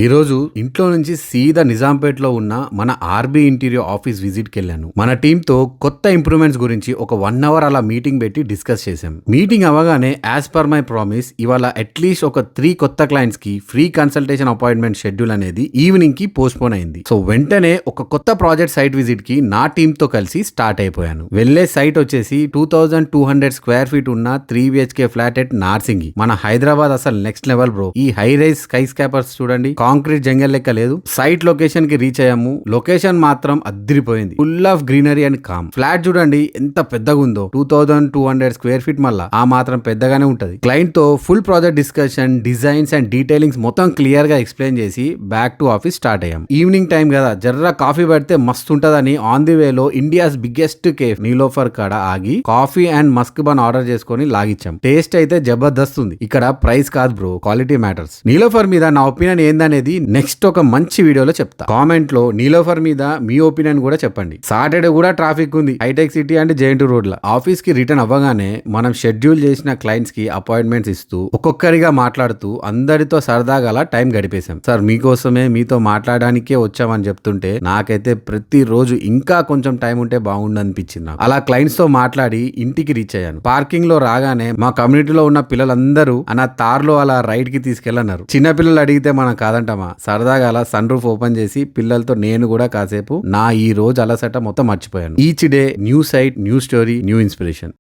ఈ రోజు ఇంట్లో నుంచి సీదా నిజాంపేటలో ఉన్న మన ఆర్బీ ఇంటీరియర్ ఆఫీస్ విజిట్ కి వెళ్ళాను. మన టీమ్ తో కొత్త ఇంప్రూవ్మెంట్స్ గురించి ఒక 1 అవర్ అలా మీటింగ్ పెట్టి డిస్కస్ చేశాం. మీటింగ్ అవగానే యాజ్ పర్ మై ప్రామిస్ ఇవాళ అట్లీస్ట్ ఒక 3 కొత్త క్లయింట్స్ కి ఫ్రీ కన్సల్టేషన్ అపాయింట్మెంట్ షెడ్యూల్ అనేది ఈవినింగ్ కి పోస్ట్ పోన్ అయింది. సో వెంటనే ఒక కొత్త ప్రాజెక్ట్ సైట్ విజిట్ కి నా టీమ్ తో కలిసి స్టార్ట్ అయిపోయాను. వెళ్లే సైట్ వచ్చేసి 2200 స్క్వేర్ ఫీట్ ఉన్న 3 BHK ఫ్లాట్ ఎట్ నార్సింగి. మన హైదరాబాద్ అసలు నెక్స్ట్ లెవెల్ బ్రో. ఈ హై రైజ్ స్కై స్కాపర్స్ చూడండి, కాంక్రీట్ జంగల్ లెక్క లేదు. సైట్ లొకేషన్ కి రీచ్ అయ్యాము. లొకేషన్ మాత్రం అద్దిరిపోయింది. Full of greenery and calm. Flat చూడండి ఎంత పెద్దగా ఉందో, 2200 స్క్వేర్ ఫీట్. మళ్ళా ఆ మాత్రం పెద్దగానే ఉంటది. క్లయింట్ తో full project discussion, designs and detailings మొత్తం క్లియర్ గా ఎక్స్ప్లెయిన్ చేసి బ్యాక్ టు ఆఫీస్ స్టార్ట్ అయ్యాం. ఈవినింగ్ టైం కదా, జర్రా కాఫీ పెడితే మస్తు ఉంటదని ఆన్ ది వేలో ఇండియాస్ బిగ్గెస్ట్ కేఫ్ నీలోఫర్ కాడ ఆగి coffee and Musk bun order చేసుకుని లాగిచ్చాం. టేస్ట్ అయితే జబర్దస్త్ ఉంది. ఇక్కడ ప్రైస్ కాదు బ్రో, క్వాలిటీ మ్యాటర్స్. నీలోఫర్ మీద నా ఒపీనియన్ ఏందనేది నెక్స్ట్ ఒక మంచి వీడియోలో చెప్తా. కామెంట్ లో నీలోఫర్ మీద మీ ఒపీనియన్ కూడా చెప్పండి. సాటర్డే కూడా ట్రాఫిక్ ఉంది hitech city and JNT road లో. ఆఫీస్ కి రిటర్న్ అవ్వగానే మనం షెడ్యూల్ చేసిన క్లయింట్స్ కి అపాయింట్మెంట్స్ ఇస్తూ ఒక్కొక్కరిగా మాట్లాడుతూ అందరితో సరదాగా అలా టైం గడిపేశాం. సార్ మీకోసమే మీతో మాట్లాడడానికే వచ్చామని చెప్తుంటే నాకైతే ప్రతి రోజు ఇంకా కొంచెం టైం ఉంటే బాగుండు అనిపించింది. అలా క్లయింట్స్ తో మాట్లాడి ఇంటికి రీచ్ అయ్యాను. పార్కింగ్ లో రాగానే మా కమ్యూనిటీలో ఉన్న పిల్లలందరూ అన్న తార్లో అలా రైడ్ కి తీసుకెళ్లన్నారు. చిన్న పిల్లలు అడిగితే మనం కాదంటామా. సరదాగా అలా సన్ రూఫ్ ఓపెన్ చేసి పిల్లలతో నేను కూడా కాసేపు నా ఈ రోజు అలసట మొత్తం మర్చిపోయాను. Each day new sight, new story, new inspiration.